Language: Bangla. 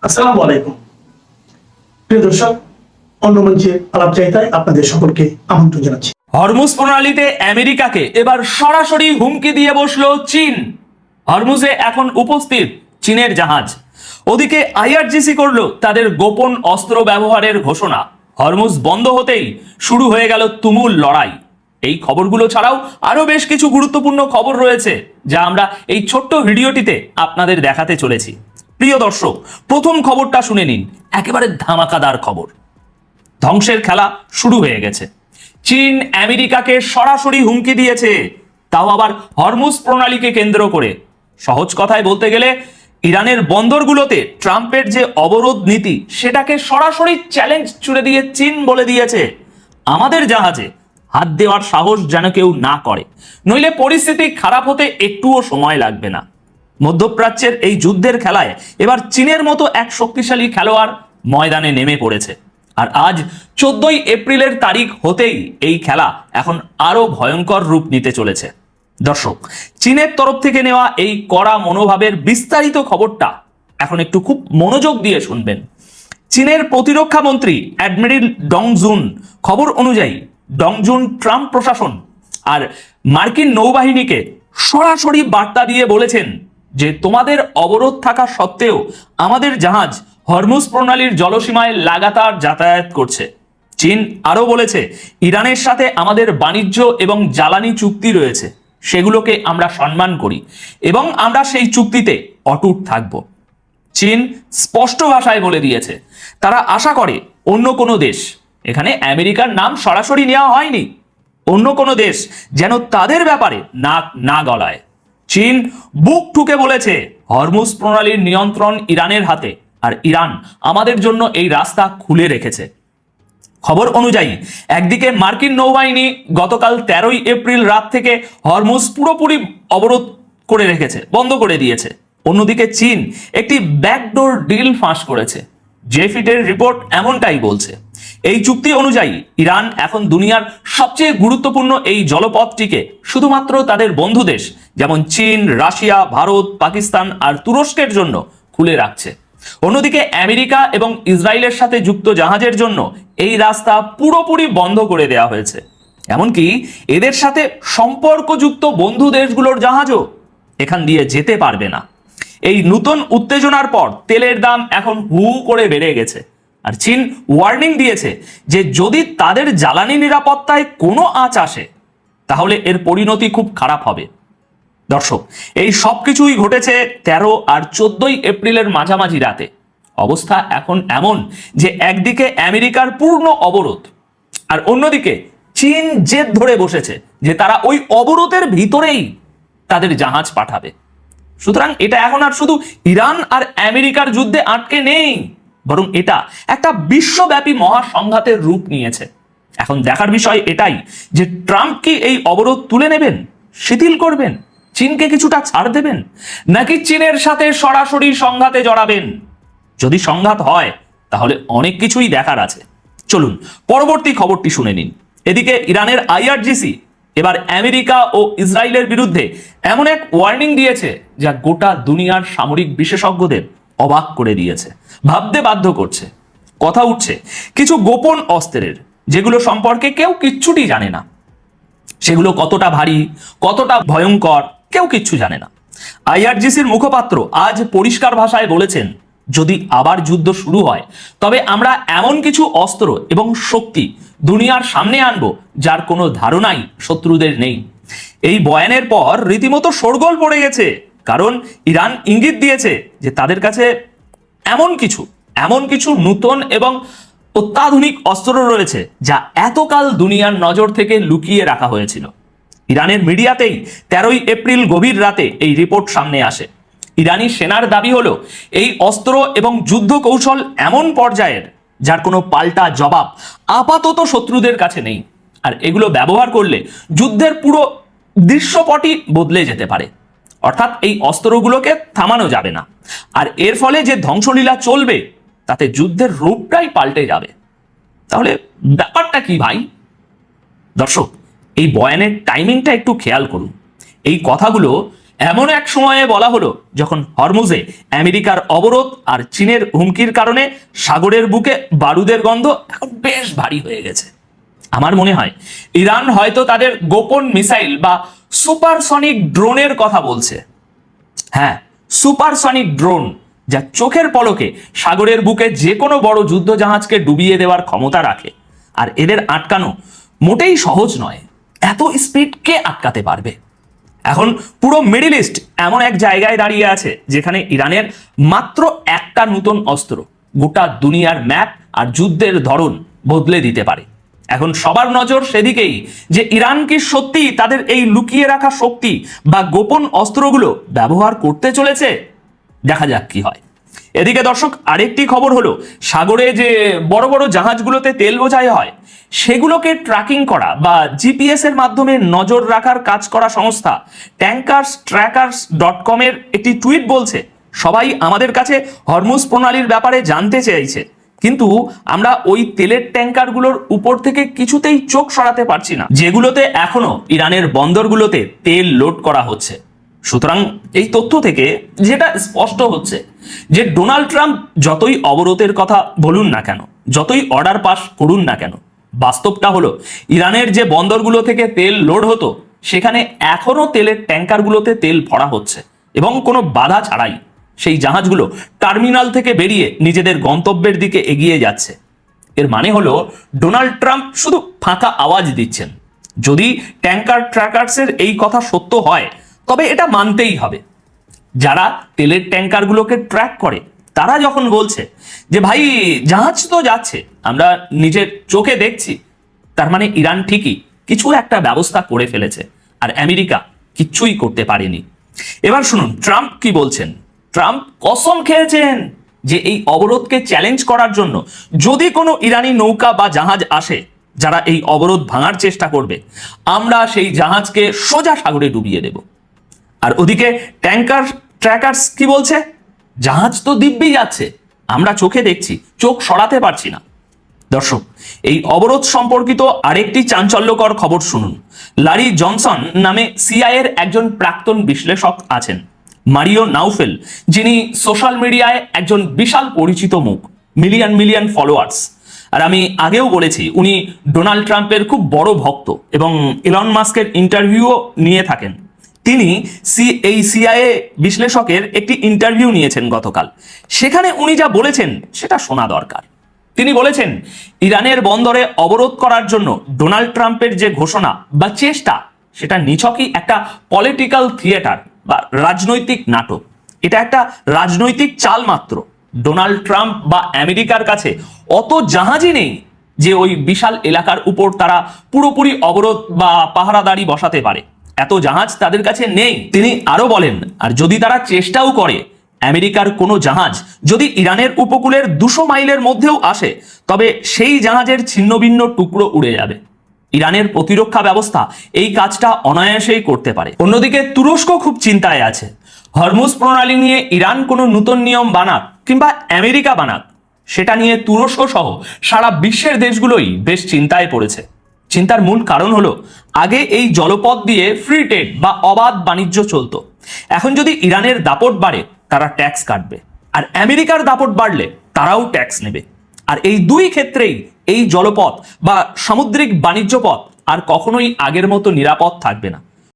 আসসালামু আলাইকুম প্রিয় দর্শক, অন্য মঞ্চে আলাপচারিতায় আপনাদের সকলকে আমন্ত্রণ জানাচ্ছি। হরমুজ প্রণালীতে আমেরিকাকে এবার সরাসরি হুমকি দিয়ে বসলো চীন। হরমুজে এখন উপস্থিত চীনের জাহাজ। ওদিকে আইআরজিসি করলো তাদের গোপন অস্ত্র ব্যবহারের ঘোষণা। হরমুজ বন্ধ হতেই শুরু হয়ে গেল তুমুল লড়াই। এই খবরগুলো ছাড়াও আরো বেশ কিছু গুরুত্বপূর্ণ খবর রয়েছে, যা আমরা এই ছোট্ট ভিডিওটিতে আপনাদের দেখাতে চলেছি। প্রিয় দর্শক, প্রথম খবরটা শুনে নিন, একেবারে ধামাকাদার খবর। ধ্বংসের খেলা শুরু হয়ে গেছে। চীন আমেরিকাকে সরাসরি হুমকি দিয়েছে, তাও আবার হরমুজ প্রণালীকে কেন্দ্র করে। সহজ কথায় বলতে গেলে ইরানের বন্দরগুলোতে ট্রাম্পের যে অবরোধ নীতি, সেটাকে সরাসরি চ্যালেঞ্জ ছুড়ে দিয়ে চীন বলে দিয়েছে, আমাদের জাহাজে হাত দেওয়ার সাহস যেন কেউ না করে, নইলে পরিস্থিতি খারাপ হতে একটুও সময় লাগবে না। মধ্যপ্রাচ্যের এই যুদ্ধের খেলায় এবার চীনের মতো এক শক্তিশালী খেলোয়াড় ময়দানে নেমে পড়েছে। আর আজ 14ই এপ্রিলের তারিখ হতেই এই খেলা এখন আরো ভয়ঙ্কর রূপ নিতে চলেছে। দর্শক, চীনের তরফ থেকে নেওয়া এই কড়া মনোভাবের বিস্তারিত খবরটা এখন একটু খুব মনোযোগ দিয়ে শুনবেন। চীনের প্রতিরক্ষা মন্ত্রী অ্যাডমিরাল ডং জুন খবর অনুযায়ী ট্রাম্প প্রশাসন আর মার্কিন নৌবাহিনীকে সরাসরি বার্তা দিয়ে বলেছেন যে তোমাদের অবরোধ থাকা সত্ত্বেও আমাদের জাহাজ হরমুজ প্রণালীর জলসীমায় লাগাতার যাতায়াত করছে। চীন আরো বলেছে, ইরানের সাথে আমাদের বাণিজ্য এবং জ্বালানি চুক্তি রয়েছে, সেগুলোকে আমরা সম্মান করি এবং আমরা সেই চুক্তিতে অটুট থাকব। চীন স্পষ্ট ভাষায় বলে দিয়েছে, তারা আশা করে অন্য কোনো দেশ, এখানে আমেরিকার নাম সরাসরি নেওয়া হয়নি, অন্য কোনো দেশ যেন তাদের ব্যাপারে নাক না গলায়। চীন বুক ঠুকে বলেছে, হরমুজ প্রণালীর নিয়ন্ত্রণ ইরানের হাতে, আর ইরান আমাদের জন্য এই রাস্তা খুলে রেখেছে। খবর অনুযায়ী একদিকে মার্কিন নৌবাহিনী গতকাল 13ই এপ্রিল রাত থেকে হরমুজ পুরোপুরি অবরোধ করে রেখেছে, বন্ধ করে দিয়েছে। অন্যদিকে চীন একটি ব্যাকডোর ডিল ফাঁস করেছে। জেফিটের রিপোর্ট এমনটাই বলছে। এই চুক্তি অনুযায়ী ইরান এখন দুনিয়ার সবচেয়ে গুরুত্বপূর্ণ এই জলপথটিকে শুধুমাত্র তাদের বন্ধু দেশ যেমন চীন, রাশিয়া, ভারত, পাকিস্তান আর তুরস্কের জন্য খুলে রাখছে। অন্যদিকে আমেরিকা এবং ইসরায়েলের সাথে যুক্ত জাহাজের জন্য এই রাস্তা পুরোপুরি বন্ধ করে দেওয়া হয়েছে। এমনকি এদের সাথে সম্পর্কযুক্ত বন্ধু দেশগুলোর জাহাজও এখান দিয়ে যেতে পারবে না। এই নতুন উত্তেজনার পর তেলের দাম এখন হু করে বেড়ে গেছে। আর চীন ওয়ার্নিং দিয়েছে যে যদি তাদের জ্বালানি নিরাপত্তায় কোনো আঁচ আসে, তাহলে এর পরিণতি খুব খারাপ হবে। দর্শক, এই সব কিছুই ঘটেছে 13 আর 14ই এপ্রিলের মাঝামাঝি রাতে। অবস্থা এখন এমন যে একদিকে আমেরিকার পূর্ণ অবরোধ, আর অন্যদিকে চীন জেদ ধরে বসেছে যে তারা ওই অবরোধের ভিতরেই তাদের জাহাজ পাঠাবে। সুতরাং এটা এখন আর শুধু ইরান আর আমেরিকার যুদ্ধে আটকে নেই, বরং এটা একটা বিশ্বব্যাপী মহাসংঘাতের রূপ নিয়েছে। এখন দেখার বিষয় এটাই যে ট্রাম্প কি এই অবরোধ তুলে নেবেন, শিথিল করবেন, চীনকে কিছুটা ছাড় দেবেন, নাকি চীনের সাথে সরাসরি সংঘাতে জড়াবেন। যদি সংঘাত হয় তাহলে অনেক কিছুই দেখার আছে। চলুন পরবর্তী খবরটি শুনে নিন। এদিকে ইরানের আইআরজিসি এবার আমেরিকা ও ইসরায়েলের বিরুদ্ধে এমন এক ওয়ার্নিং দিয়েছে যা গোটা দুনিয়ার সামরিক বিশেষজ্ঞদের অবাক করে দিয়েছে, ভাবতে বাধ্য করছে। কথা উঠছে কিছু গোপন অস্ত্রের, যেগুলো সম্পর্কে কেউ কিচ্ছুটি জানে না। সেগুলো কতটা ভারী, কতটা ভয়ঙ্কর, কেউ কিচ্ছু জানে না। আইআরজিসির মুখপাত্র আজ পরিষ্কার ভাষায় বলেছেন, যদি আবার যুদ্ধ শুরু হয় তবে আমরা এমন কিছু অস্ত্র এবং শক্তি দুনিয়ার সামনে আনবো যার কোনো ধারণাই শত্রুদের নেই। এই বয়ানের পর রীতিমতো শোরগোল পড়ে গেছে, কারণ ইরান ইঙ্গিত দিয়েছে যে তাদের কাছে এমন কিছু নতুন এবং অত্যাধুনিক অস্ত্র রয়েছে যা এতকাল দুনিয়ার নজর থেকে লুকিয়ে রাখা হয়েছিল। ইরানের মিডিয়াতেই 13ই এপ্রিল গভীর রাতে এই রিপোর্ট সামনে আসে। ইরানি সেনার দাবি হলো এই অস্ত্র এবং যুদ্ধ কৌশল এমন পর্যায়ের যার কোনো পাল্টা জবাব আপাতত শত্রুদের কাছে নেই, আর এগুলো ব্যবহার করলে যুদ্ধের পুরো দৃশ্যপটই বদলে যেতে পারে। অর্থাৎ এই অস্ত্রগুলোকে থামানো যাবে না, আর এর ফলে যে ধ্বংসলীলা চলবে তাতে যুদ্ধের রূপটাই পাল্টে যাবে। তাহলে ব্যাপারটা কি ভাই? দর্শক, এই বয়ানের টাইমিংটা একটু খেয়াল করুন। এই কথাগুলো এমন এক সময়ে বলা হলো যখন হরমুজে আমেরিকার অবরোধ আর চীনের হুমকির কারণে সাগরের বুকে বারুদের গন্ধ এখন বেশ ভারী হয়ে গেছে। আমার মনে হয় ইরান হয়তো তাদের গোপন মিসাইল বা সুপারসনিক ড্রোনের কথা বলছে। হ্যাঁ, সুপারসনিক ড্রোন, যা চোখের পলকে সাগরের বুকে যে কোনো বড় যুদ্ধ জাহাজকে ডুবিয়ে দেওয়ার ক্ষমতা রাখে। আর এদের আটকানো মোটেই সহজ নয়। এত স্পিড কে আটকাতে পারবে? এখন পুরো মিডল ইস্ট এমন এক জায়গায় দাঁড়িয়ে আছে যেখানে ইরানের মাত্র একটা নতুন অস্ত্র গোটা দুনিয়ার ম্যাপ আর যুদ্ধের ধরন বদলে দিতে পারে। এখন সবার নজর সেদিকেই যে ইরান কি সত্যি তাদের এই লুকিয়ে রাখা শক্তি বা গোপন অস্ত্রগুলো ব্যবহার করতে চলেছে। দেখা যাক কি হয়। এদিকে দর্শক, আরেকটি খবর হলো, সাগরে যে বড় বড় জাহাজগুলোতে তেল বোঝাই হয় সেগুলোকে ট্র্যাকিং করা বা জিপিএস এর মাধ্যমে নজর রাখার কাজ করা সংস্থা tankerstrackers.com এর একটি টুইট বলছে, সবাই আমাদের কাছে হরমুজ প্রণালীর ব্যাপারে জানতে চেয়েছে, কিন্তু আমরা ওই তেলের ট্যাঙ্কারগুলোর উপর থেকে কিছুতেই চোখ সরাতে পারছি না, যেগুলোতে এখনো ইরানের বন্দরগুলোতে তেল লোড করা হচ্ছে। সুতরাং এই তথ্য থেকে যেটা স্পষ্ট হচ্ছে যে ডোনাল্ড ট্রাম্প যতই অবরোধের কথা বলুন না কেন, যতই অর্ডার পাস করুন না কেন, বাস্তবটা হলো ইরানের যে বন্দরগুলো থেকে তেল লোড হতো সেখানে এখনো তেলের ট্যাঙ্কারগুলোতে তেল ভরা হচ্ছে এবং কোনো বাধা ছাড়াই সেই জাহাজগুলো টার্মিনাল থেকে বেরিয়ে নিজেদের গন্তব্যের দিকে এগিয়ে যাচ্ছে। এর মানে হলো ডোনাল্ড ট্রাম্প শুধু ফাঁকা আওয়াজ দিচ্ছেন। যদি ট্যাঙ্কার ট্র্যাকার্সের এই কথা সত্য হয় তবে এটা মানতেই হবে। যারা তেলের ট্যাঙ্কারগুলোকে ট্র্যাক করে তারা যখন বলছে যে ভাই জাহাজ তো যাচ্ছে, আমরা নিজের চোখে দেখছি, তার মানে ইরান ঠিকই কিছু একটা ব্যবস্থা করে ফেলেছে আর আমেরিকা কিচ্ছুই করতে পারেনি। এবার শুনুন ট্রাম্প কি বলছেন। ট্রাম্প কসম খেয়েছেন যে এই অবরোধকে চ্যালেঞ্জ করার জন্য যদি কোনো ইরানি নৌকা বা জাহাজ আসে যারা এই অবরোধ ভাঙার চেষ্টা করবে, আমরা সেই জাহাজকে সোজা সাগরে ডুবিয়ে দেব। আর ওদিকে ট্যাঙ্কার ট্র্যাকার্স কি বলছে, জাহাজ তো দিব্যি যাচ্ছে, আমরা চোখে দেখছি, চোখ সরাতে পারছি না। দর্শক, এই অবরোধ সম্পর্কিত আরেকটি চাঞ্চল্যকর খবর শুনুন। লারি জনসন নামে সিআইএর একজন প্রাক্তন বিশ্লেষক আছেন, মারিও নাউফেল, যিনি সোশ্যাল মিডিয়ায় একজন বিশাল পরিচিত মুখ, মিলিয়ন ফলোয়ার্স। আর আমি আগেও বলেছি উনি ডোনাল্ড ট্রাম্পের খুব বড় ভক্ত এবং ইলন মাস্কের ইন্টারভিউও নিয়ে থাকেন। তিনি এই সিআইএ বিশ্লেষকের একটি ইন্টারভিউ নিয়েছেন গতকাল। সেখানে উনি যা বলেছেন সেটা শোনা দরকার। তিনি বলেছেন ইরানের বন্দরে অবরোধ করার জন্য ডোনাল্ড ট্রাম্পের যে ঘোষণা বা চেষ্টা সেটা নিছকই একটা পলিটিক্যাল থিয়েটার বা রাজনৈতিক নাটক। এটা একটা রাজনৈতিক চাল মাত্র। ডোনাল্ড ট্রাম্প বা আমেরিকার কাছে অত জাহাজই নেই যে ওই বিশাল এলাকার উপর তারা পুরোপুরি অবরোধ বা পাহারাদারি বসাতে পারে। এত জাহাজ তাদের কাছে নেই। তিনি আরো বলেন, আর যদি তারা চেষ্টাও করে, আমেরিকার কোনো জাহাজ যদি ইরানের উপকূলের 200 মাইলের মধ্যেও আসে তবে সেই জাহাজের ছিন্নভিন্ন টুকরো উড়ে যাবে। ইরানের প্রতিরক্ষা ব্যবস্থা এই কাজটা অনায়াসেই করতে পারে। অন্যদিকে তুরস্ক খুব চিন্তায় আছে। হরমুজ প্রণালী নিয়ে ইরান কোনো নতুন নিয়ম বানাক কিংবা আমেরিকা বানাক, সেটা নিয়ে তুরস্ক সহ সারা বিশ্বের দেশগুলোই বেশ চিন্তায় পড়েছে। চিন্তার মূল কারণ হলো আগে এই জলপথ দিয়ে ফ্রি ট্রেড বা অবাধ বাণিজ্য চলতো। এখন যদি ইরানের দাপট বাড়ে তারা ট্যাক্স কাটবে, আর আমেরিকার দাপট বাড়লে তারাও ট্যাক্স নেবে। আর এই দুই ক্ষেত্রেই এই জলপথ বা সামুদ্রিক বাণিজ্য পথ আর কখনোই আগের মতো নিরাপদ থাকবে না।